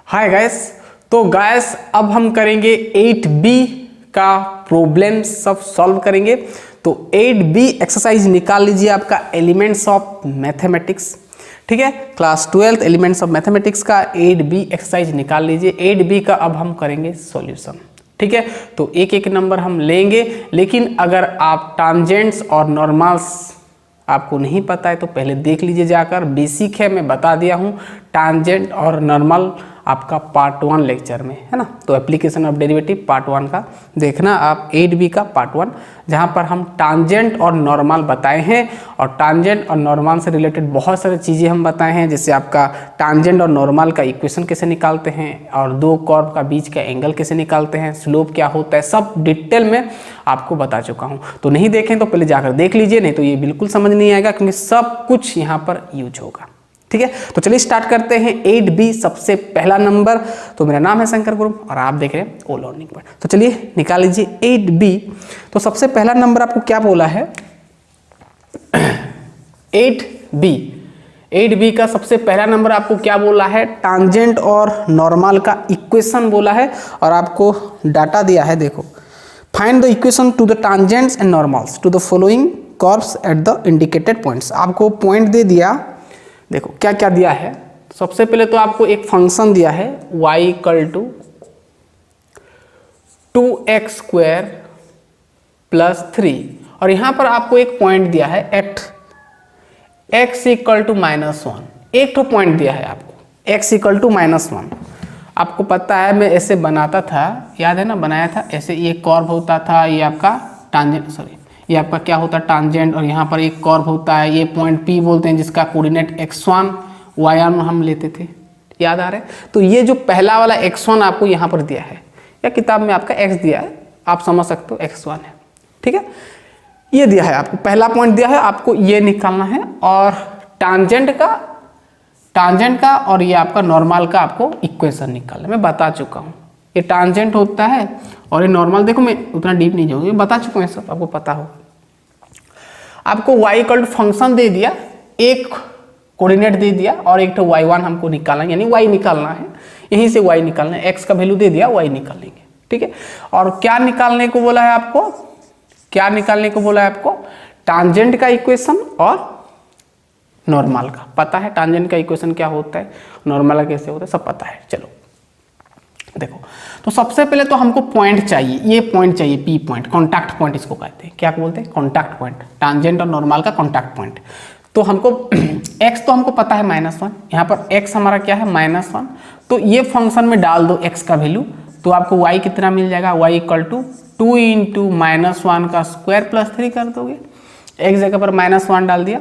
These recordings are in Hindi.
Hi guys. तो गाइस अब हम करेंगे 8B का प्रॉब्लम सब सॉल्व करेंगे। तो 8B एक्सरसाइज निकाल लीजिए आपका एलिमेंट्स ऑफ मैथमेटिक्स, ठीक है। क्लास 12 एलिमेंट्स ऑफ मैथमेटिक्स का 8B एक्सरसाइज निकाल लीजिए। 8B का अब हम करेंगे सॉल्यूशन, ठीक है। तो एक एक नंबर हम लेंगे, लेकिन अगर आप टांजेंट्स और नॉर्मल्स आपको नहीं पता है तो पहले देख लीजिए जाकर। बेसिक है, मैं बता दिया हूँ। टांजेंट और नॉर्मल आपका पार्ट 1 लेक्चर में है ना। तो एप्लीकेशन ऑफ डेरिवेटिव पार्ट 1 का देखना आप, 8B का पार्ट 1, जहाँ पर हम टांजेंट और नॉर्मल बताए हैं। और टांजेंट और नॉर्मल से रिलेटेड बहुत सारी चीज़ें हम बताए हैं, जैसे आपका टांजेंट और नॉर्मल का इक्वेशन कैसे निकालते हैं, और दो कर्व का बीच का एंगल कैसे निकालते हैं, स्लोप क्या होता है, सब डिटेल में आपको बता चुका हूँ। तो नहीं देखें तो पहले जाकर देख लीजिए, नहीं तो ये बिल्कुल समझ नहीं आएगा, क्योंकि सब कुछ यहाँ पर यूज होगा, ठीक है। तो चलिए स्टार्ट करते हैं। 8B सबसे पहला नंबर। तो मेरा नाम है शंकर गुरु और आप देख रहे हैं ऑल लर्निंग पॉइंट। तो चलिए निकाल लीजिए 8B। तो सबसे पहला नंबर आपको क्या बोला है? 8B का सबसे पहला नंबर आपको क्या बोला है? टांजेंट और नॉर्मल का इक्वेशन बोला है, और आपको डाटा दिया है। देखो, find the equation to the tangents and normals to the following curves at the indicated points. आपको पॉइंट दे दिया। देखो क्या क्या दिया है। सबसे पहले तो आपको एक फंक्शन दिया है y = 2x² + 3, और यहां पर आपको एक पॉइंट दिया है x = -1। एक तो पॉइंट दिया है आपको x = -1। आपको पता है मैं ऐसे बनाता था, याद है ना, बनाया था ऐसे। ये कर्व होता था, ये आपका टांजेंट, सॉरी ये आपका क्या होता है टांजेंट, और यहाँ पर एक कर्व होता है, ये पॉइंट P बोलते हैं, जिसका कोऑर्डिनेट x1 y1 हम लेते थे, याद आ रहा है। तो ये जो पहला वाला x1 आपको यहाँ पर दिया है, या किताब में आपका x दिया है, आप समझ सकते हो x1 है, ठीक है। ये दिया है आपको, पहला पॉइंट दिया है, आपको ये निकालना है। और टांजेंट का और ये आपका नॉर्मल का आपको इक्वेशन निकालना है। मैं बता चुका हूँ, ये टांजेंट होता है और ये नॉर्मल। देखो मैं उतना डीप नहीं जाऊँगी, बता चुका हूँ, सब आपको पता हो। आपको y = फंक्शन दे दिया, एक कोऑर्डिनेट दे दिया, और एक तो y1 हमको निकालना है, यानी y निकालना है। यहीं से y निकालना है, x का वैल्यू दे दिया, y निकालेंगे, ठीक है। और क्या निकालने को बोला है आपको? क्या निकालने को बोला है आपको? टांजेंट का इक्वेशन और नॉर्मल का। पता है टांजेंट का इक्वेशन क्या होता है, नॉर्मल का कैसे होता है, सब पता है। चलो देखो, तो सबसे पहले तो हमको पॉइंट चाहिए, ये पॉइंट चाहिए, P पॉइंट, कॉन्टैक्ट पॉइंट इसको कहते हैं। क्या बोलते हैं? कॉन्टैक्ट पॉइंट, टांजेंट और नॉर्मल का कॉन्टैक्ट पॉइंट। तो हमको x तो हमको पता है -1, यहाँ पर x हमारा क्या है -1। तो ये फंक्शन में डाल दो x का वैल्यू, तो आपको y कितना मिल जाएगा? y = 2 × -1 का स्क्वायर + 3 कर दोगे। x जगह पर -1 डाल दिया,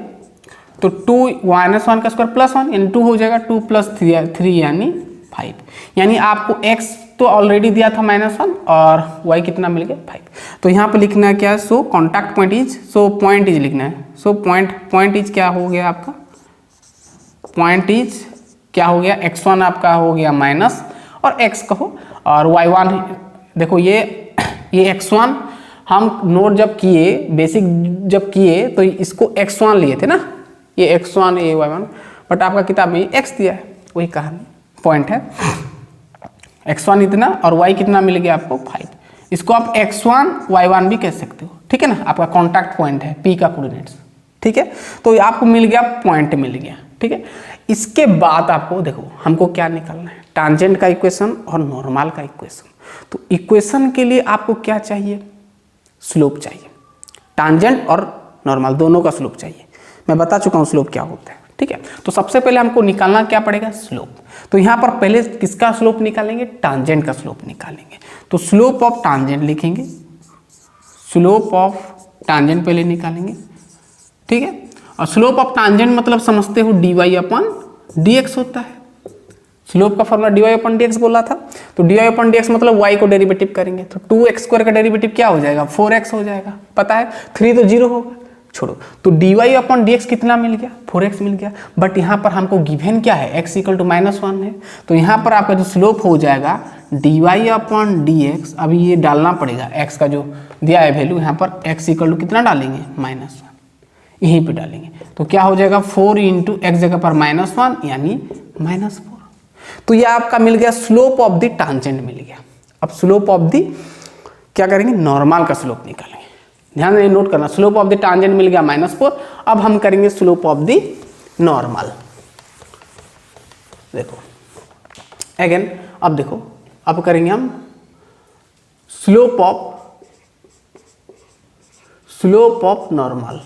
तो 2 -1 का स्क्वायर +1 यानी 2 हो जाएगा। 2 + 3 यानी 5। यानी आपको x तो ऑलरेडी दिया था -1, और y कितना मिल गया? 5। तो यहाँ पे लिखना है क्या? So contact point is, so point is लिखना है। सो पॉइंट इज क्या हो गया आपका? पॉइंट इज क्या हो गया? x1 आपका हो गया माइनस, और x कहो, और y1। देखो ये x1 हम नोट जब किए, बेसिक जब किए, तो इसको x1 लिए थे ना, ये x1 ये y1, बट आपका किताब में x दिया है, वही कहानी पॉइंट है। x1 इतना और y कितना मिल गया आपको? 5। इसको आप x1 y1 भी कह सकते हो, ठीक है ना। आपका कॉन्टैक्ट पॉइंट है, P का कोऑर्डिनेट्स, ठीक है। तो आपको मिल गया, पॉइंट मिल गया, ठीक है। इसके बाद आपको देखो हमको क्या निकालना है? टांजेंट का इक्वेशन और नॉर्मल का इक्वेशन। तो इक्वेशन के लिए आपको क्या चाहिए? स्लोप चाहिए। टांजेंट और नॉर्मल दोनों का स्लोप चाहिए। मैं बता चुका हूँ स्लोप क्या होता है, ठीक है। तो सबसे पहले हमको निकालना क्या पड़ेगा? स्लोप। तो यहाँ पर पहले किसका स्लोप निकालेंगे? टांजेंट का स्लोप निकालेंगे। तो स्लोप ऑफ टांजेंट लिखेंगे, स्लोप ऑफ टांजेंट पहले निकालेंगे, ठीक है। और स्लोप ऑफ टांजेंट मतलब समझते हो dy/dx होता है। स्लोप का फॉर्मूला dy/dx बोला था। तो dy/dx मतलब y को डेरिवेटिव करेंगे, तो 2x² का डेरिवेटिव क्या हो जाएगा? 4x हो जाएगा। पता है 3 तो 0 होगा, छोड़ो। तो dy/dx कितना मिल गया? 4x मिल गया। बट यहाँ पर हमको गिवन क्या है? x = -1 है। तो यहाँ पर आपका जो स्लोप हो जाएगा dy/dx, अभी ये डालना पड़ेगा x का जो दिया है वैल्यू, यहाँ पर x = कितना डालेंगे? -1, यहीं पे डालेंगे। तो क्या हो जाएगा? 4 × x जगह पर -1 यानी -4। तो ये आपका मिल गया स्लोप ऑफ द टांजेंट मिल गया। अब स्लोप ऑफ द क्या करेंगे, नॉर्मल का स्लोप निकालेंगे। ध्यान दें, नोट करना, स्लोप ऑफ द टांजेंट मिल गया -4। अब हम करेंगे स्लोप ऑफ द नॉर्मल। देखो अगेन, अब देखो, अब करेंगे हम स्लोप ऑफ नॉर्मल।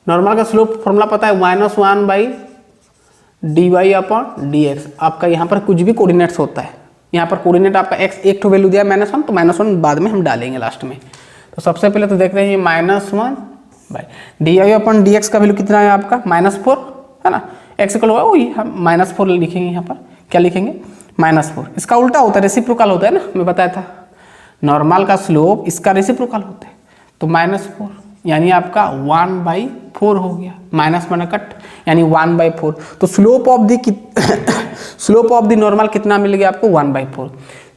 नॉर्मल का स्लोप फॉर्मूला पता है, -1/dy/dx। आपका यहाँ पर कुछ भी कोऑर्डिनेट्स होता है, यहाँ पर कोऑर्डिनेट आपका x एक तो वैल्यू दिया -1, तो -1 बाद में हम डालेंगे लास्ट में। तो सबसे पहले तो देख रहे हैं -1/dy/dx का वैल्यू कितना है आपका -4 है ना। x इक्वल होगा वही हम -4 लिखेंगे, यहाँ पर क्या लिखेंगे -4। इसका उल्टा होता है, रेसिप्रोकल होता है ना, मैं बताया था। नॉर्मल का स्लोप इसका रेसिप्रोकल होता है, तो -4 यानी आपका 1/4 हो गया, माइनस माना कट यानी 1/4। तो स्लोप ऑफ द नॉर्मल कितना मिल गया आपको 1/4।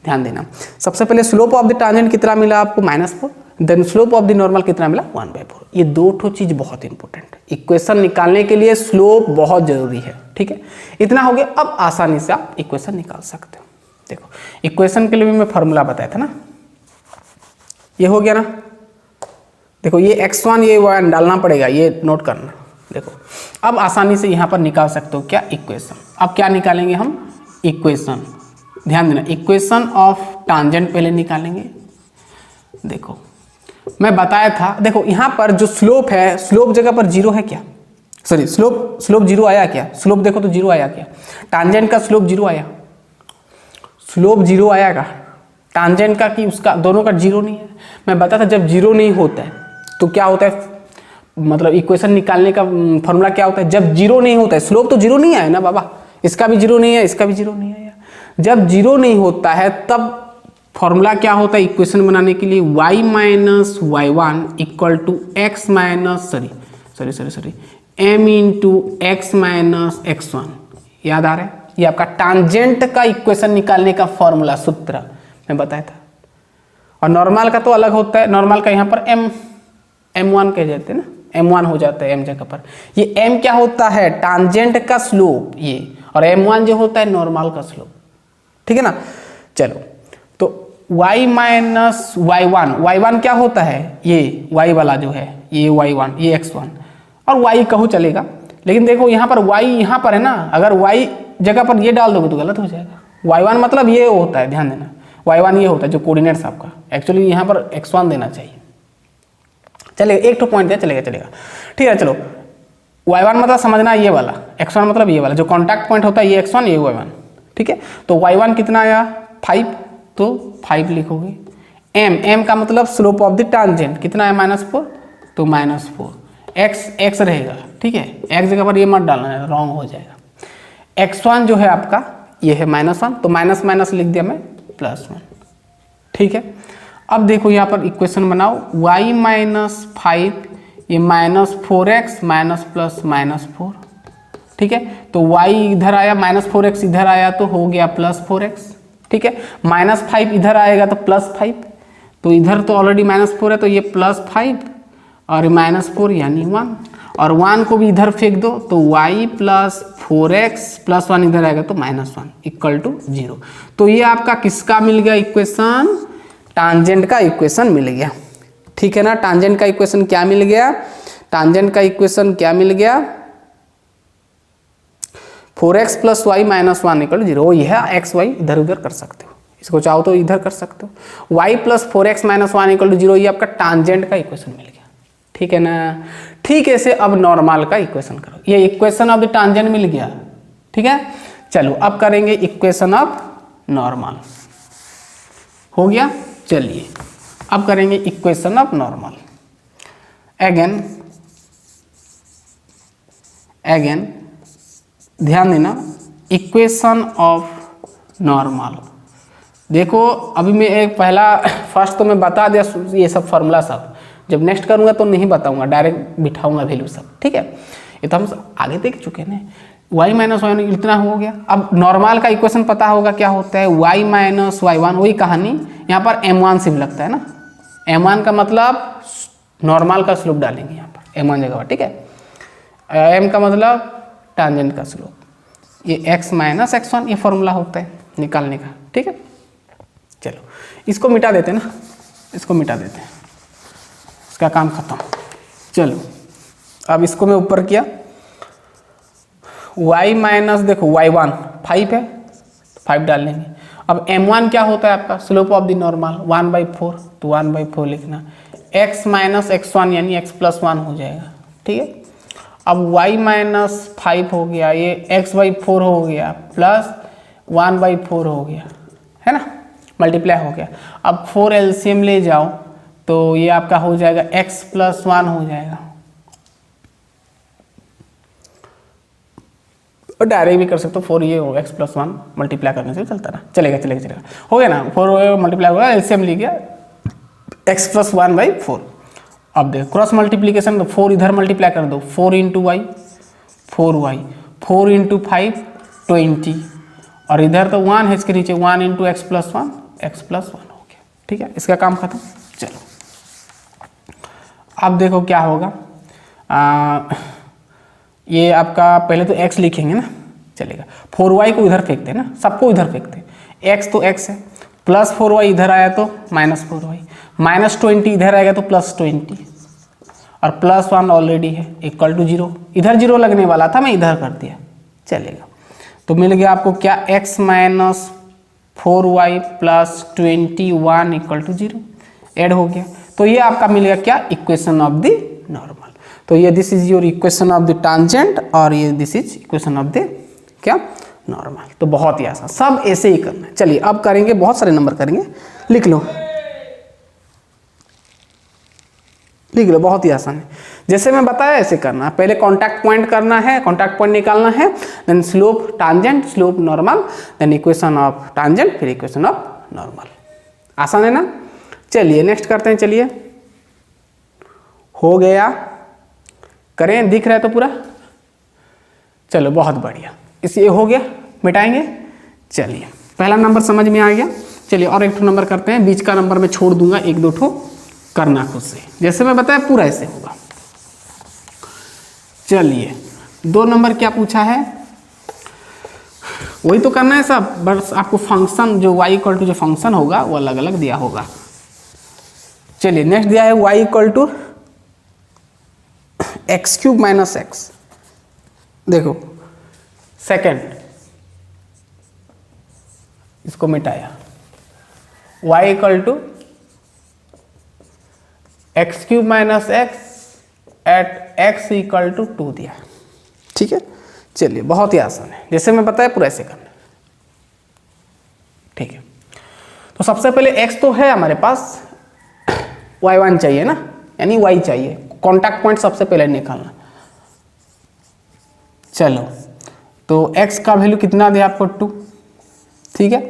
ध्यान देना, सबसे पहले स्लोप ऑफ द टांजेंट कितना मिला आपको -4, then slope of the normal कितना मिला 1/4। ये दो ठो चीज बहुत इंपॉर्टेंट है, इक्वेशन निकालने के लिए स्लोप बहुत जरूरी है, ठीक है। इतना हो गया, अब आसानी से आप इक्वेशन निकाल सकते हो। देखो इक्वेशन के लिए भी मैं फॉर्मूला बताया था ना, ये हो गया ना। देखो ये x1 ये 1 डालना पड़ेगा, ये नोट करना। देखो अब आसानी से यहाँ पर निकाल सकते हो क्या, इक्वेशन। अब क्या निकालेंगे हम, इक्वेशन। ध्यान देना, इक्वेशन ऑफ टांजेंट पहले निकालेंगे। देखो मैं बताया था, देखो यहाँ पर जो स्लोप है, स्लोप जगह पर 0 है क्या, सॉरी स्लोप 0 आया क्या, स्लोप देखो तो 0 आया क्या, टांजेंट का स्लोप 0 आया, स्लोप 0 आएगा टांजेंट का, कि उसका दोनों का 0 नहीं है। मैं बताया था जब 0 नहीं होता है तो क्या होता है, मतलब इक्वेशन निकालने का फॉर्मूला क्या होता है, जब 0 नहीं होता है, स्लोप तो 0 नहीं आया ना बाबा, इसका भी 0 नहीं है, इसका भी 0 नहीं आया। जब 0 नहीं होता है तब फॉर्मूला क्या होता है इक्वेशन बनाने के लिए, y - y1 equal to x minus sorry m into x minus x1। याद आ रहा है, ये आपका टांजेंट का इक्वेशन निकालने का फॉर्मूला सूत्र मैं बताया था। और नॉर्मल का तो अलग होता है, नॉर्मल का यहाँ पर m1 कह जाते हैं ना, m1 हो जाता है m जगह पर। ये m क्या होता है, टांजेंट का स्लोप ये, और m1 जो होता है नॉर्मल का स्लोप, ठीक है ना। चलो तो y माइनस y1 क्या होता है, ये y वाला जो है, ये y1 ये x1, और y कहूँ चलेगा, लेकिन देखो यहाँ पर y यहाँ पर है ना, अगर y जगह पर ये डाल दोगे तो गलत हो जाएगा। y1 मतलब ये होता है, ध्यान देना, y1 ये होता है जो कोऑर्डिनेट्स आपका, एक्चुअली यहाँ पर x1 देना चाहिए। चलेगा, एक तो पॉइंट दिया, चलेगा ठीक है। चलो y1 मतलब समझना ये वाला, x1 मतलब ये वाला जो कॉन्टैक्ट पॉइंट होता है, ये x1 ये y1, ठीक है। तो y1 कितना आया 5, तो 5 लिखोगे। m का मतलब स्लोप ऑफ द टांजेंट कितना है -4, तो -4। x रहेगा, ठीक है, x जगह पर ये मत डालना है, रॉन्ग हो जाएगा। x1 जो है आपका ये है -1, तो माइनस लिख दिया मैं +1, ठीक है। अब देखो यहाँ पर इक्वेशन बनाओ, y - 5 ये -4x +-4, ठीक है। तो y इधर आया, -4x इधर आया तो हो गया +4x, ठीक है। -5 इधर आएगा तो +5, तो इधर तो ऑलरेडी -4 है, तो ये +5 और -4 यानी 1, और 1 को भी इधर फेंक दो, तो y + 4x + 1 इधर आएगा तो -1 इक्वल टू 0। तो ये आपका किसका मिल गया इक्वेशन, टांजेंट का इक्वेशन मिल गया, ठीक है ना। टांजेंट का इक्वेशन क्या मिल गया, टांजेंट का इक्वेशन क्या मिल गया, 4x + y - 1 इक्वल टू 0। यह x y इधर उधर कर सकते हो, इसको चाहो तो इधर कर सकते हो। y + 4x - 1 इक्वल टू 0, ये आपका टांजेंट का इक्वेशन मिल गया, ठीक है ना। ठीक है, से अब नॉर्मल का इक्वेशन करो, ये इक्वेशन ऑफ द टांजेंट मिल गया, ठीक है। चलो अब करेंगे इक्वेशन ऑफ नॉर्मल, हो गया। चलिए अब करेंगे इक्वेशन ऑफ नॉर्मल। अगेन ध्यान देना, इक्वेशन ऑफ नॉर्मल। देखो अभी मैं एक पहला फर्स्ट तो मैं बता दिया ये सब फॉर्मूला सब, जब नेक्स्ट करूंगा तो नहीं बताऊंगा, डायरेक्ट बिठाऊंगा वैल्यू सब, ठीक है। ये तो हम आगे देख चुके हैं, y - y1 इतना हो गया। अब नॉर्मल का इक्वेशन पता होगा क्या होता है, y - y1, वही कहानी यहाँ पर m1 से भी लगता है ना, m1 का मतलब नॉर्मल का स्लोप डालेंगे यहाँ पर m1 जगह पर, ठीक है। m का मतलब टांजेंट का स्लोप, ये x माइनस x1 ये फॉर्मूला होता है निकालने का, ठीक है। चलो इसको मिटा देते हैं ना, इसको मिटा देते हैं, इसका काम खत्म। चलो अब इसको मैं ऊपर किया, y माइनस देखो y1 5 है, 5 डाल लेंगे। अब m1 क्या होता है आपका, स्लोप ऑफ द नॉर्मल 1/4, तो 1/4 लिखना। x माइनस x1 यानी x प्लस 1 हो जाएगा, ठीक है। अब y माइनस 5 हो गया, ये x/4 हो गया प्लस 1/4 हो गया, है ना, मल्टीप्लाई हो गया। अब 4 एलसीएम ले जाओ तो ये आपका हो जाएगा x प्लस 1 हो जाएगा, और डायरेक्ट भी कर सकते हो 4 ये होगा x प्लस 1 मल्टीप्लाई करने से चलता ना, चलेगा हो गया ना, 4 मल्टीप्लाई होगा, एलसीएम ले गया x प्लस 1/4। अब देखो क्रॉस मल्टीप्लीकेशन, तो 4 इधर मल्टीप्लाई कर दो, 4 इंटू वाई 4y, 4 इंटू 5 20, और इधर तो 1 है इसके नीचे, 1 इंटू x प्लस 1 हो गया, ठीक है। इसका काम खत्म। चलो अब देखो क्या होगा, ये आपका पहले तो x लिखेंगे ना, चलेगा। 4y को इधर फेंकते हैं ना, सबको इधर फेंकते हैं, x तो x है, प्लस 4y इधर आया तो माइनस 4y, माइनस 20 इधर आएगा तो प्लस 20, और प्लस 1 ऑलरेडी है, इक्वल टू 0, इधर 0 लगने वाला था मैं इधर कर दिया, चलेगा। तो मिल गया आपको क्या, x minus 4y plus 21 equal to 0 add हो गया। तो ये आपका मिल गया क्या, इक्वेशन ऑफ द नॉर्मल। तो ये this is your equation of the tangent, और ये this is equation of the क्या, नॉर्मल। तो बहुत ही आसान, सब ऐसे ही करना है। चलिए अब करेंगे, बहुत सारे नंबर करेंगे, लिख लो, बहुत ही आसान है। जैसे मैं बताया ऐसे करना है, पहले कॉन्टैक्ट पॉइंट करना है, कॉन्टैक्ट पॉइंट निकालना है, then slope tangent, slope normal, then equation of tangent, फिर इक्वेशन ऑफ नॉर्मल। आसान है ना। चलिए नेक्स्ट करते हैं, चलिए हो गया, करें, दिख रहा है तो पूरा, चलो बहुत बढ़िया, इस ये हो गया, मिटाएंगे। चलिए पहला नंबर समझ में आ गया। चलिए और एक नंबर करते हैं, बीच का नंबर मैं छोड़ दूंगा, 1-2 ठो करना खुद से, जैसे मैं बताया पूरा ऐसे होगा। चलिए 2 नंबर क्या पूछा है, वही तो करना है सब, बस आपको फंक्शन जो y इक्वल टू जो फंक्शन होगा वो अलग अलग दिया होगा। चलिए नेक्स्ट दिया है y equal to x³ minus x, देखो सेकेंड, इसको मिटाया, y equal to x³ minus x at x equal to 2 दिया, ठीक है। चलिए बहुत ही आसान है, जैसे मैं बताया पूरा ऐसे करना, ठीक है। तो सबसे पहले x तो है हमारे पास, y1 चाहिए ना, यानी y चाहिए, कॉन्टैक्ट पॉइंट सबसे पहले निकालना। चलो तो x का वैल्यू कितना दिया आपको, 2, ठीक है।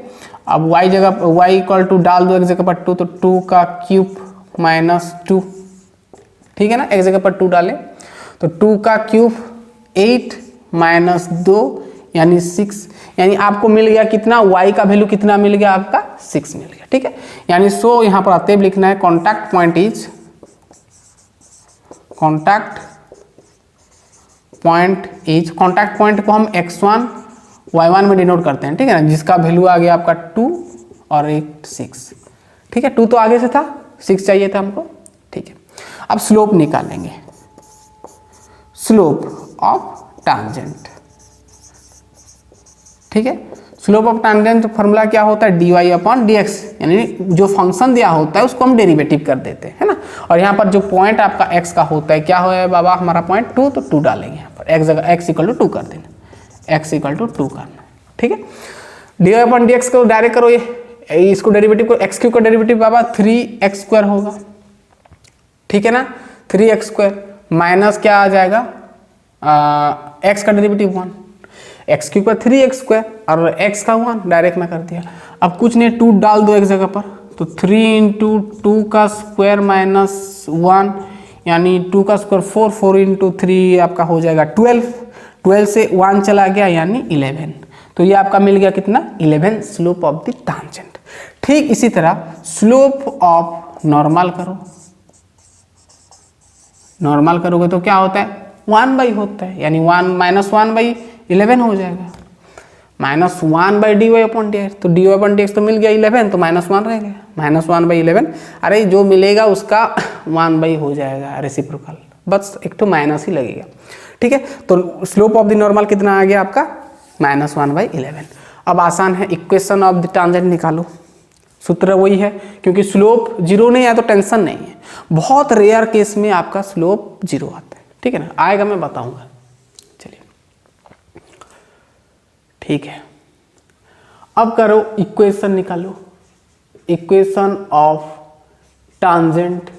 अब y जगह y इक्वल टू डाल दो एक जगह पर 2, तो 2 का क्यूब माइनस 2, ठीक है ना, एक जगह पर 2 डालें तो 2 का क्यूब 8 माइनस 2 यानी 6, यानी आपको मिल गया कितना, y का वैल्यू कितना मिल गया आपका, 6 मिल गया, ठीक है। यानी सो यहाँ पर अतएव लिखना है contact point is, contact point को हम x1 y1 में डिनोट करते हैं, ठीक है ना, जिसका वैल्यू आ गया आपका 2 और 8 6, ठीक है। 2 तो आगे से था, 6 चाहिए था हमको, ठीक है। अब स्लोप निकालेंगे, स्लोप ऑफ टांजेंट, ठीक है। स्लोप ऑफ टांजेंट फॉर्मूला क्या होता है, dy अपॉन dx, यानी जो फंक्शन दिया होता है उसको हम डेरिवेटिव कर देते हैं, है ना। और यहाँ पर जो पॉइंट आपका x का होता है, क्या होगा बाबा हमारा पॉइंट 2, तो 2 डालेंगे यहाँ पर, x जगह x इक्वल टू 2 कर देना, x इक्वल टू 2 करना, ठीक है। dy अपॉन dx को डायरेक्ट करो, ये इसको डेरिवेटिव को, x³ का डेरिवेटिव बाबा 3x² होगा, ठीक है ना, 3x² माइनस क्या आ जाएगा, x का डेरिवेटिव 1, x³ का 3x² और x का 1 डायरेक्ट में कर दिया। अब कुछ नहीं, 2 डाल दो एक जगह पर, तो 3 इंटू 2 का स्क्वायर माइनस 1 यानी 2 का स्क्वायर 4, 4 इंटू 3 आपका हो जाएगा 12, 12 से 1 चला गया यानी 11, तो ये आपका मिल गया कितना, 11 स्लोप ऑफ द टांजेंट। ठीक इसी तरह स्लोप ऑफ नॉर्मल करो, नॉर्मल करोगे तो क्या होता है, 1 बाई होता है, यानी 1 माइनस 1 बाई 11 हो जाएगा। -1/dy/dx, तो dy/dx तो मिल गया 11, तो -1 रह गया, -1/11। अरे जो मिलेगा उसका 1 हो जाएगा रेसिप्रोकल, बस एक तो माइनस ही लगेगा। ठीक है, तो स्लोप ऑफ द नॉर्मल कितना आ गया आपका -1/11। अब आसान है, इक्वेशन ऑफ द टांजेंट निकालो। सूत्र वही है, क्योंकि स्लोप जीरो नहीं आया तो टेंशन नहीं है, बहुत रेयर केस में आपका स्लोप जीरो आता है। ठीक है ना, आएगा मैं बताऊंगा। चलिए ठीक है, अब करो इक्वेशन निकालो, इक्वेशन ऑफ टांजेंट।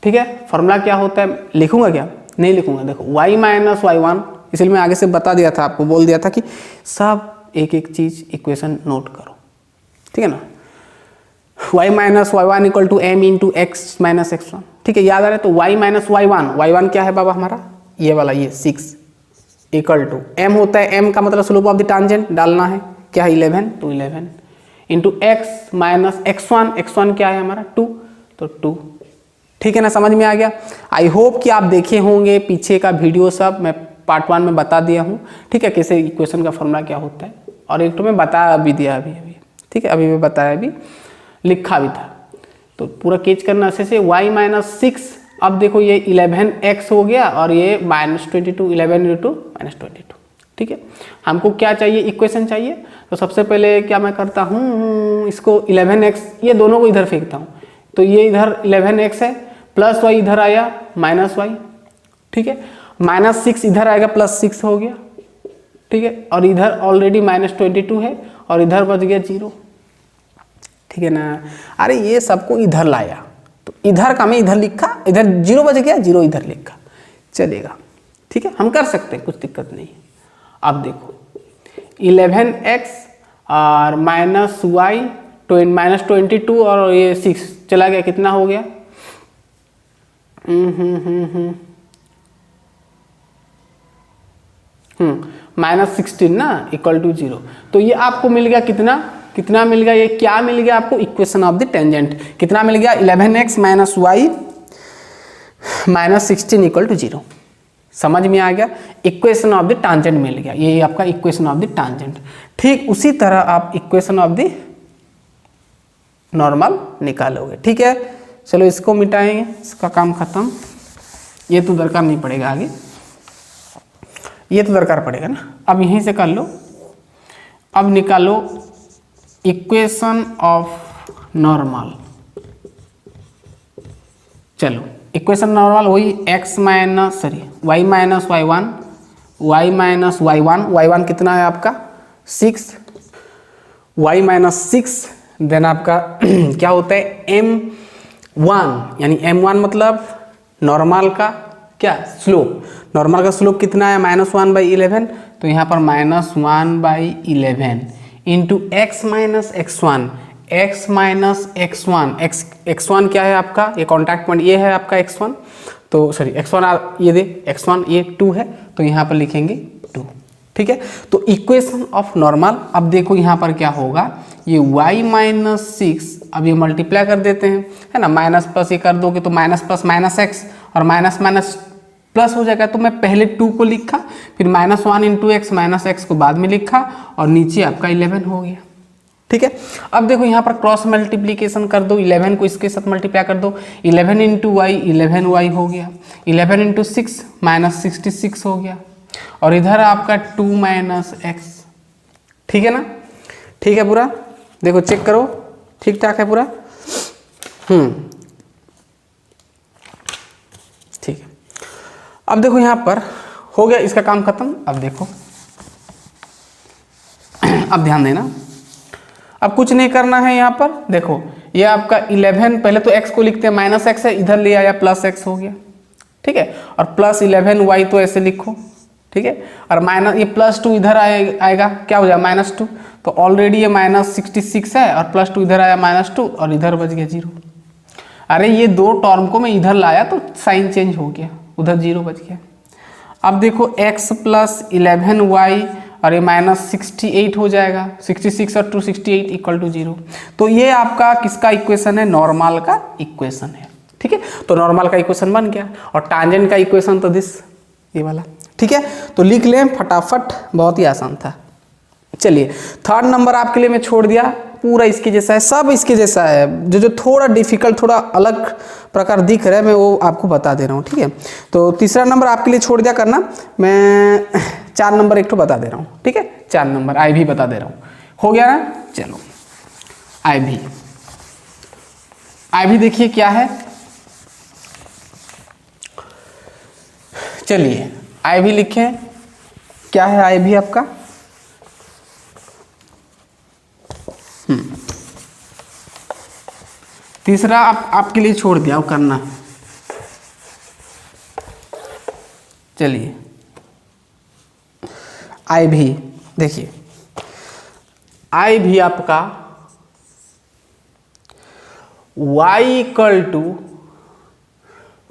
ठीक है, फॉर्मूला क्या होता है, लिखूंगा क्या, नहीं लिखूंगा। देखो y - y1, इसलिए मैं आगे से बता दिया था आपको, बोल दिया था कि सब एक एक चीज इक्वेशन नोट करो। ठीक है ना, y - y1 = m × x - x1। ठीक है, याद आ रहा है, तो y - y1 क्या है बाबा हमारा, ये वाला, ये 6 = m होता है, m का मतलब स्लोप ऑफ द टांजेंट डालना है, क्या है 11, तो 11 × x - x1 क्या है हमारा 2, तो 2। ठीक है ना, समझ में आ गया। आई होप कि आप देखे होंगे पीछे का वीडियो, सब मैं पार्ट 1 में बता दिया हूँ। ठीक है, कैसे इक्वेशन का फॉर्मूला क्या होता है, और एक तो मैं बता भी दिया अभी। ठीक है, अभी मैं बताया भी, लिखा भी था, तो पूरा कैच करना अच्छे से। y - 6, अब देखो ये 11x हो गया, और ये -22, 11 × -22। ठीक है, हमको क्या चाहिए, इक्वेशन चाहिए। तो सबसे पहले क्या मैं करता हूँ, इसको 11x, ये दोनों को इधर फेंकता हूँ, तो ये इधर 11x है, प्लस y इधर आया -y। ठीक है, -6 इधर आएगा, +6 हो गया। ठीक है, और इधर ऑलरेडी -22 है, और इधर बच गया 0। ठीक है ना, अरे ये सबको इधर लाया, तो इधर का मैं इधर लिखा, इधर 0 बच गया, 0 इधर लिखा, चलेगा। ठीक है, हम कर सकते हैं, कुछ दिक्कत नहीं है। अब देखो 11x और -y, -22 और ये 6 चला गया, कितना हो गया, -16 ना, = 0। तो ये आपको मिल गया कितना मिल गया, ये क्या मिल गया आपको, इक्वेशन ऑफ द टेंजेंट कितना मिल गया, 11x - y -16 = 0। समझ में आ गया, इक्वेशन ऑफ द टांजेंट मिल गया, ये आपका इक्वेशन ऑफ द टांजेंट। ठीक उसी तरह आप इक्वेशन ऑफ द नॉर्मल निकालोगे। ठीक है, चलो इसको मिटाएंगे, इसका काम खत्म, ये तो दरकार नहीं पड़ेगा आगे, ये तो दरकार पड़ेगा ना। अब यहीं से कर लो, अब निकालो इक्वेशन ऑफ नॉर्मल। चलो इक्वेशन नॉर्मल वही y - y1 कितना है आपका 6, y - 6, देन आपका क्या होता है m1, यानी m1 मतलब नॉर्मल का क्या स्लोप, नॉर्मल का स्लोप कितना है -1/11, तो यहाँ पर -1/11 इंटू x - x1 क्या है आपका, ये कॉन्टैक्ट पॉइंट ये है आपका x1, तो सॉरी x1 ये दे, x1 ये 2 है, तो यहाँ पर लिखेंगे 2। ठीक है, तो इक्वेशन ऑफ नॉर्मल। अब देखो यहाँ पर क्या होगा, ये y - 6, अब ये मल्टीप्लाई कर देते हैं, है ना, माइनस प्लस ये कर दोगे तो माइनस प्लस -x, और माइनस माइनस प्लस हो जाएगा, तो मैं पहले 2 को लिखा, फिर -1 × x -x को बाद में लिखा, और नीचे आपका 11 हो गया। ठीक है, अब देखो यहाँ पर क्रॉस मल्टीप्लीकेशन कर दो, 11 को इसके साथ मल्टीप्लाई कर दो, 11 × y 11y हो गया, 11 × 6 -66 हो गया, और इधर आपका 2 - x। ठीक है ना, ठीक है पूरा, देखो चेक करो, ठीक ठाक है पूरा। ठीक है, अब देखो यहाँ पर हो गया, इसका काम खत्म। अब देखो, अब ध्यान देना, अब कुछ नहीं करना है यहाँ पर। देखो ये आपका 11, पहले तो x को लिखते हैं, -x है, इधर ले आया +x हो गया। ठीक है, और +11y तो ऐसे लिखो। ठीक है, और माइनस ये +2 इधर आएगा, क्या हो जाएगा -2, तो ऑलरेडी ये -66 है, और +2 इधर आया -2, और इधर बच गया 0। अरे ये दो टर्म को मैं इधर लाया तो साइन चेंज हो गया, उधर 0 बच गया। अब देखो x + 11y और ये -68 हो जाएगा, 66 और 2 68 = 0। तो ये आपका किसका इक्वेशन है, नॉर्मल का इक्वेशन है। ठीक है, तो नॉर्मल का इक्वेशन बन गया, और टांजेंट का इक्वेशन तो दिस, ये वाला ठीक है, तो लिख लें फटाफट, बहुत ही आसान था। चलिए थर्ड नंबर आपके लिए मैं छोड़ दिया, पूरा इसके जैसा है, सब इसके जैसा है, जो जो थोड़ा डिफिकल्ट, थोड़ा अलग प्रकार दिख रहा है मैं वो आपको बता दे रहा हूँ, ठीक है। तो तीसरा नंबर आपके लिए छोड़ दिया करना, मैं 4 नंबर एक तो बता दे रहा हूँ, ठीक है। 4 नंबर आई भी बता दे रहा हूँ, हो गया ना। चलो आई भी देखिए क्या है, चलिए आई भी लिखें, क्या है आई भी आपका, तीसरा आपके लिए छोड़ दिया, वो करना। चलिए आई भी देखिए, आई भी आपका y equal to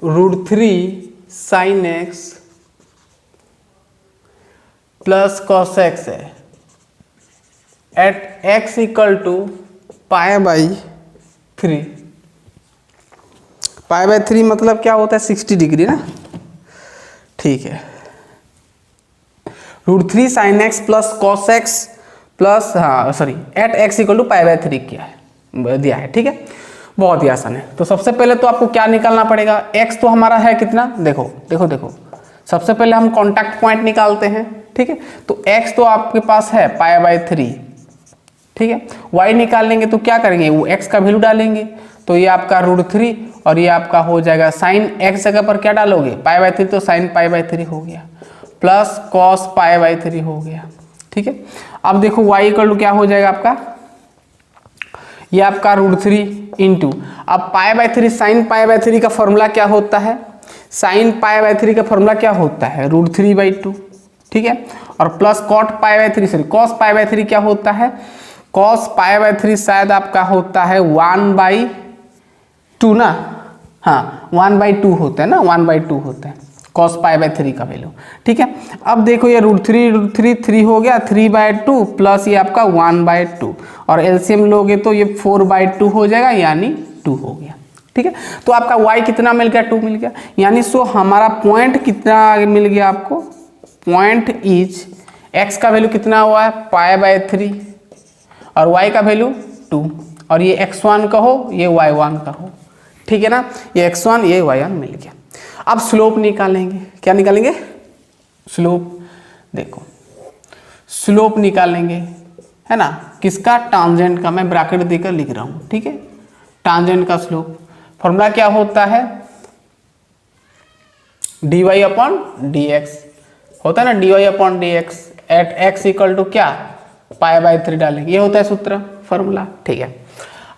√3 sin x plus cos x है, एट x इक्वल टू π/3। π/3 मतलब क्या होता है, 60 डिग्री ना, ठीक है। √3 sin x plus cos x plus at x equal to π/3 क्या है दिया है, ठीक है। बहुत ही आसान है। तो सबसे पहले तो आपको क्या निकालना पड़ेगा, x तो हमारा है कितना, देखो सबसे पहले हम कांटेक्ट पॉइंट निकालते हैं, ठीक है। तो x तो आपके पास है π/3, ठीक है। y निकाल लेंगे तो क्या करेंगे, वो x का वैल्यू डालेंगे, तो ये आपका √3 और ये आपका हो जाएगा साइन x जगह पर क्या डालोगे π/3, तो साइन π/3 हो गया, प्लस कॉस π/3 हो गया, ठीक है। अब देखो y इक्वल टू क्या हो जाएगा आपका, ये आपका √3 इंटू, अब π/3 साइन π/3 का फॉर्मूला क्या होता है, साइन π/3 का फॉर्मूला क्या होता है √3/2, ठीक है। और प्लस कॉट π/3 सॉरी कॉस π/3 क्या होता है, कॉस π/3 शायद आपका होता है 1/2 ना, हाँ 1/2 होता है ना, 1/2 होता है कॉस π/3 का वैल्यू, ठीक है। अब देखो ये √3 हो गया, 3/2 प्लस ये आपका 1/2 और एलसीएम लोगे तो ये 4/2 हो जाएगा, यानी 2 हो गया, ठीक है। तो आपका y कितना मिल गया, 2 मिल गया, यानी सो हमारा पॉइंट कितना मिल गया आपको, पॉइंट इज x का वैल्यू कितना हुआ है π/3 और y का वैल्यू 2, और ये x1 कहो ये y1 कहो, ठीक है ना, ये x1 ये y1 मिल गया। अब स्लोप निकालेंगे, क्या निकालेंगे, स्लोप, देखो स्लोप निकालेंगे, है ना, किसका, टांजेंट का, मैं ब्रैकेट देकर लिख रहा हूँ, ठीक है। टांजेंट का स्लोप फॉर्मूला क्या होता है, dy/dx होता है ना, dy/dx eight x equal to क्या π/3 डालेंगे, ये होता है सूत्र फॉर्मूला, ठीक है।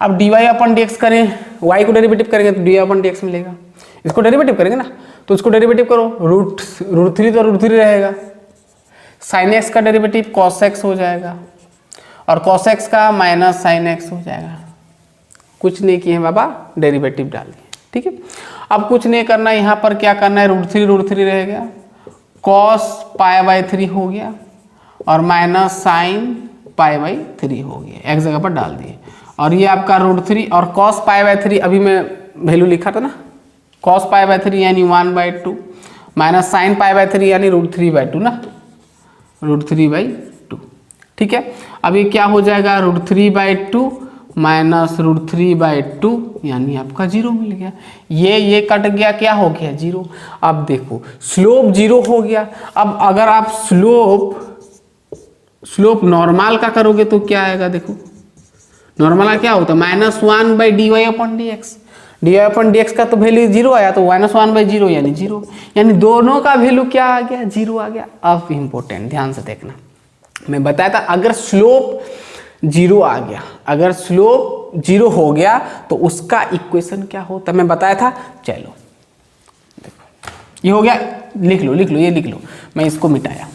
अब dy/dx करें, y को डेरिवेटिव करेंगे तो dy/dx मिलेगा, इसको डेरिवेटिव करेंगे ना, तो इसको डेरिवेटिव करो, √3 तो √3 रहेगा, साइन x का डेरिवेटिव cos x हो जाएगा, और cos x का माइनस साइन x हो जाएगा, कुछ नहीं किए बाबा, डेरिवेटिव डाल दिए, ठीक है। अब कुछ नहीं करना, यहाँ पर क्या करना है, √3 रह गया, cos π/3 हो गया और माइनस साइन π/3 हो गया, एक जगह पर डाल दिए, और ये आपका √3 और cos π/3 अभी मैं वैल्यू लिखा था ना, cos π/3 यानी 1/2 माइनस साइन π/3 यानी √3/2 ना, √3/2, ठीक है। अब ये क्या हो जाएगा, √3/2 माइनस √3/2 यानी आपका 0 मिल गया, ये कट गया, क्या हो गया 0। अब देखो स्लोप 0 हो गया। अब अगर आप स्लोप नॉर्मल का करोगे तो क्या आएगा, देखो नॉर्मल क्या होता है, -1/dy/dx, dy/dx का तो वैल्यू 0 आया, तो -1/0 यानी 0, यानी दोनों का वैल्यू क्या आ गया, 0 आ गया। अब इंपॉर्टेंट ध्यान से देखना, मैं बताया था अगर स्लोप 0 आ गया, अगर स्लोप 0 हो गया तो उसका इक्वेशन क्या होता, मैं बताया था। चलो देखो ये हो गया, लिख लो ये लिख लो, मैं इसको मिटाया,